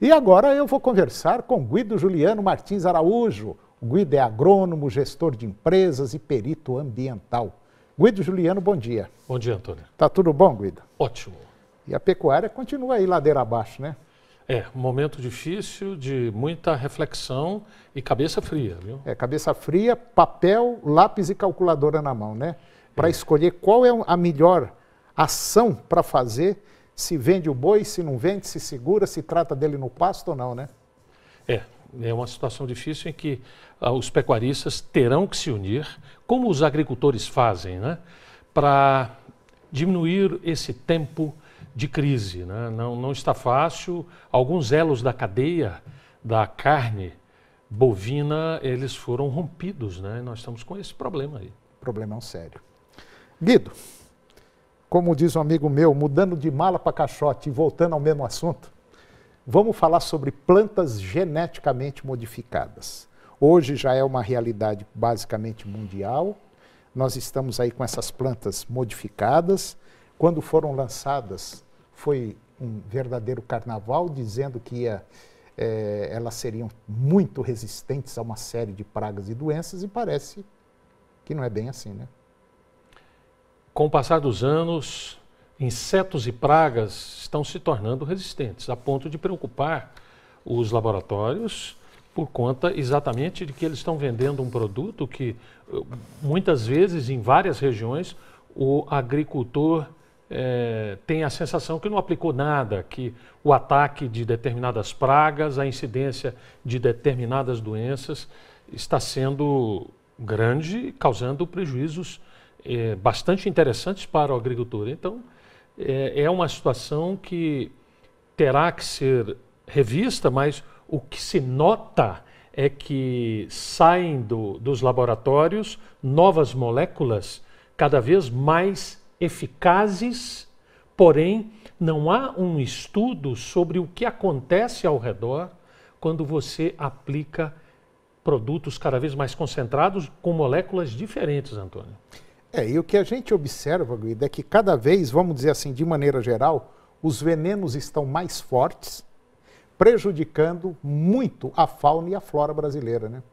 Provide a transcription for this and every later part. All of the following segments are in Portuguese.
E agora eu vou conversar com Guido Juliano Martins Araújo. O Guido é agrônomo, gestor de empresas e perito ambiental. Guido Juliano, bom dia. Bom dia, Antônio. Tá tudo bom, Guido? Ótimo. E a pecuária continua aí ladeira abaixo, né? É, um momento difícil de muita reflexão e cabeça fria, viu? É, cabeça fria, papel, lápis e calculadora na mão, né? Para escolher qual é a melhor ação para fazer, se vende o boi, se não vende, se segura, se trata dele no pasto ou não, né? É uma situação difícil em que os pecuaristas terão que se unir, como os agricultores fazem, né? Para diminuir esse tempo de crise, né? Não está fácil. Alguns elos da cadeia da carne bovina, eles foram rompidos, né? Nós estamos com esse problema aí. Problemão sério. Guido, como diz um amigo meu, mudando de mala para caixote e voltando ao mesmo assunto, vamos falar sobre plantas geneticamente modificadas. Hoje já é uma realidade basicamente mundial. Nós estamos aí com essas plantas modificadas. Quando foram lançadas, foi um verdadeiro carnaval, dizendo que elas seriam muito resistentes a uma série de pragas e doenças, e parece que não é bem assim, né? Com o passar dos anos, insetos e pragas estão se tornando resistentes, a ponto de preocupar os laboratórios por conta exatamente de que eles estão vendendo um produto que, muitas vezes, em várias regiões, o agricultor tem a sensação que não aplicou nada, que o ataque de determinadas pragas, a incidência de determinadas doenças está sendo grande, causando prejuízos bastante interessantes para o agricultor. Então, é uma situação que terá que ser revista, mas o que se nota é que saem dos laboratórios novas moléculas cada vez mais eficazes, porém não há um estudo sobre o que acontece ao redor quando você aplica produtos cada vez mais concentrados com moléculas diferentes, Antônio. E o que a gente observa, Guido, é que cada vez, vamos dizer assim, de maneira geral, os venenos estão mais fortes, prejudicando muito a fauna e a flora brasileira, né?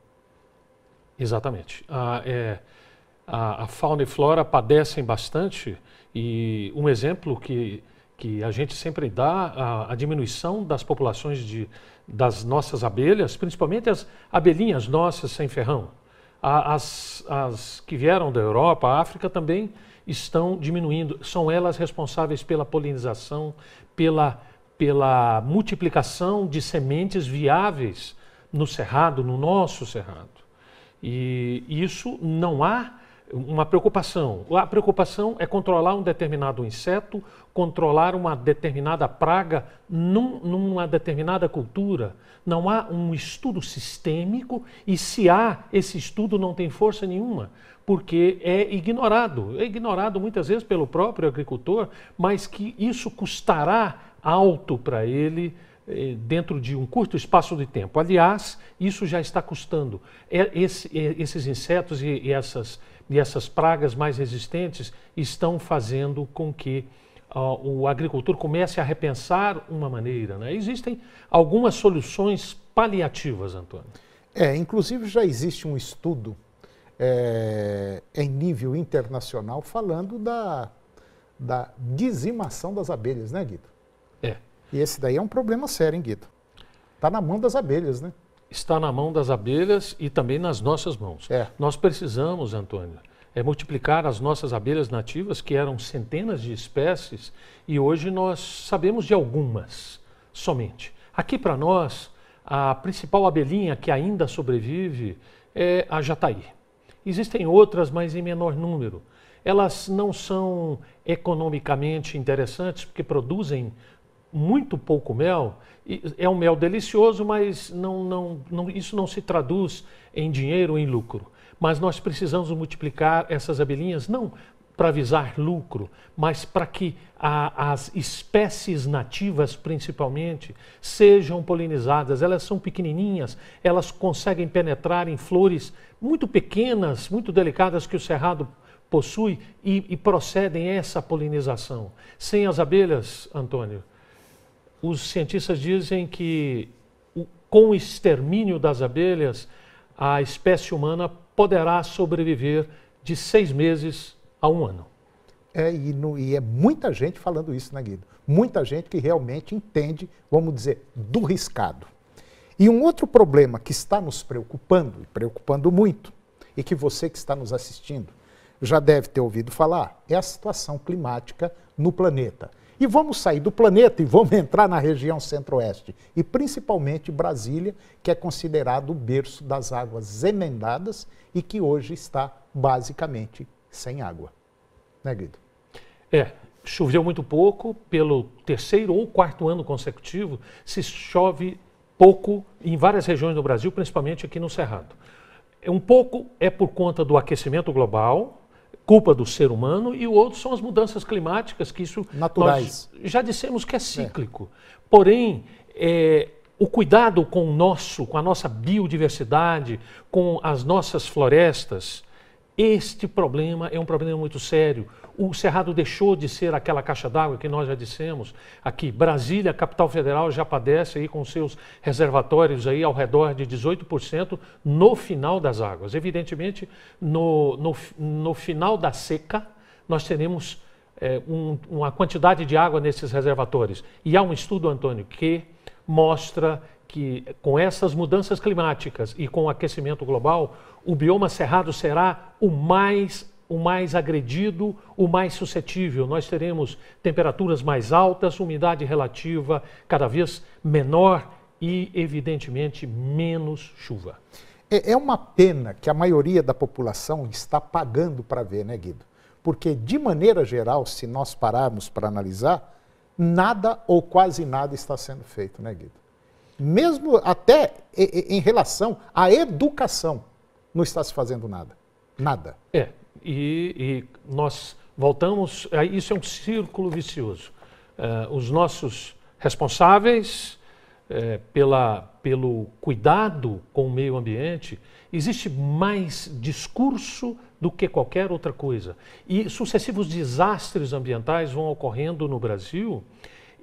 Exatamente. A fauna e flora padecem bastante, e um exemplo que a gente sempre dá, a diminuição das populações das nossas abelhas, principalmente as abelhinhas nossas sem ferrão. As que vieram da Europa, a África também estão diminuindo. São elas responsáveis pela polinização, pela multiplicação de sementes viáveis no cerrado, no nosso cerrado. E isso não há uma preocupação. A preocupação é controlar um determinado inseto, controlar uma determinada praga numa determinada cultura. Não há um estudo sistêmico, e se há, esse estudo não tem força nenhuma, porque é ignorado. É ignorado muitas vezes pelo próprio agricultor, mas que isso custará alto para ele dentro de um curto espaço de tempo. Aliás, isso já está custando. Esses insetos e essas pragas mais resistentes estão fazendo com que o agricultor comece a repensar uma maneira, né? Existem algumas soluções paliativas, Antônio. Inclusive já existe um estudo em nível internacional falando da dizimação das abelhas, né, Guido? E esse daí é um problema sério, hein, Guido? Está na mão das abelhas, né? Está na mão das abelhas e também nas nossas mãos. Nós precisamos, Antônio, multiplicar as nossas abelhas nativas, que eram centenas de espécies, e hoje nós sabemos de algumas somente. Aqui para nós, a principal abelhinha que ainda sobrevive é a jataí. Existem outras, mas em menor número. Elas não são economicamente interessantes, porque produzem muito pouco mel. É um mel delicioso, mas isso não se traduz em dinheiro, em lucro. Mas nós precisamos multiplicar essas abelhinhas, não para visar lucro, mas para que as espécies nativas, principalmente, sejam polinizadas. Elas são pequenininhas, elas conseguem penetrar em flores muito pequenas, muito delicadas que o cerrado possui e procedem essa polinização. Sem as abelhas, Antônio, os cientistas dizem que com o extermínio das abelhas, a espécie humana poderá sobreviver de 6 meses a 1 ano. E é muita gente falando isso, né, Guido? Muita gente que realmente entende, vamos dizer, do riscado. E um outro problema que está nos preocupando, e preocupando muito, e que você que está nos assistindo já deve ter ouvido falar, é a situação climática no planeta. E vamos sair do planeta e vamos entrar na região centro-oeste, e principalmente Brasília, que é considerado o berço das águas emendadas e que hoje está basicamente sem água. Né, Guido? Choveu muito pouco, pelo 3º ou 4º ano consecutivo, se chove pouco em várias regiões do Brasil, principalmente aqui no Cerrado. Um pouco é por conta do aquecimento global, culpa do ser humano, e o outro são as mudanças climáticas, que isso naturais. Nós já dissemos que é cíclico. Porém, o cuidado com a nossa biodiversidade, com as nossas florestas, este problema é um problema muito sério. O Cerrado deixou de ser aquela caixa d'água que nós já dissemos. Aqui, Brasília, capital federal, já padece aí com seus reservatórios aí ao redor de 18% no final das águas. Evidentemente, no final da seca, nós teremos uma quantidade de água nesses reservatórios. E há um estudo, Antônio, que mostra que com essas mudanças climáticas e com o aquecimento global, o bioma cerrado será o mais agredido, o mais suscetível. Nós teremos temperaturas mais altas, umidade relativa cada vez menor e, evidentemente, menos chuva. É uma pena que a maioria da população está pagando para ver, né, Guido? Porque, de maneira geral, se nós pararmos para analisar, nada ou quase nada está sendo feito, né, Guido? Mesmo até em relação à educação, não está se fazendo nada. Nada. E nós voltamos, isso é um círculo vicioso. Os nossos responsáveis pelo cuidado com o meio ambiente, existe mais discurso do que qualquer outra coisa. E sucessivos desastres ambientais vão ocorrendo no Brasil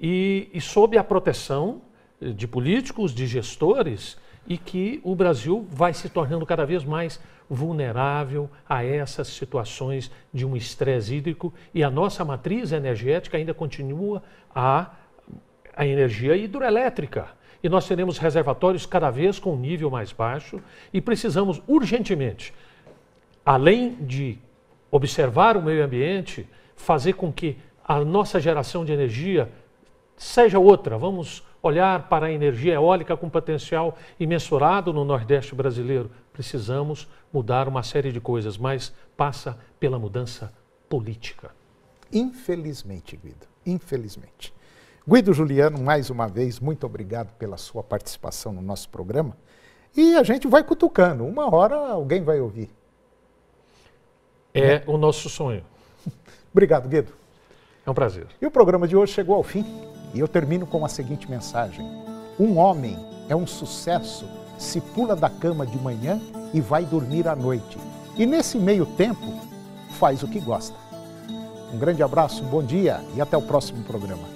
e sob a proteção de políticos, de gestores, e que o Brasil vai se tornando cada vez mais vulnerável a essas situações de um estresse hídrico, e a nossa matriz energética ainda continua a energia hidroelétrica. E nós teremos reservatórios cada vez com um nível mais baixo e precisamos urgentemente, além de observar o meio ambiente, fazer com que a nossa geração de energia seja outra. Vamos olhar para a energia eólica com potencial imensurado no Nordeste brasileiro. Precisamos mudar uma série de coisas, mas passa pela mudança política. Infelizmente, Guido, infelizmente. Guido Juliano, mais uma vez, muito obrigado pela sua participação no nosso programa. E a gente vai cutucando, uma hora alguém vai ouvir. É o nosso sonho. Obrigado, Guido. É um prazer. E o programa de hoje chegou ao fim. E eu termino com a seguinte mensagem. Um homem é um sucesso se pula da cama de manhã e vai dormir à noite. E nesse meio tempo, faz o que gosta. Um grande abraço, um bom dia e até o próximo programa.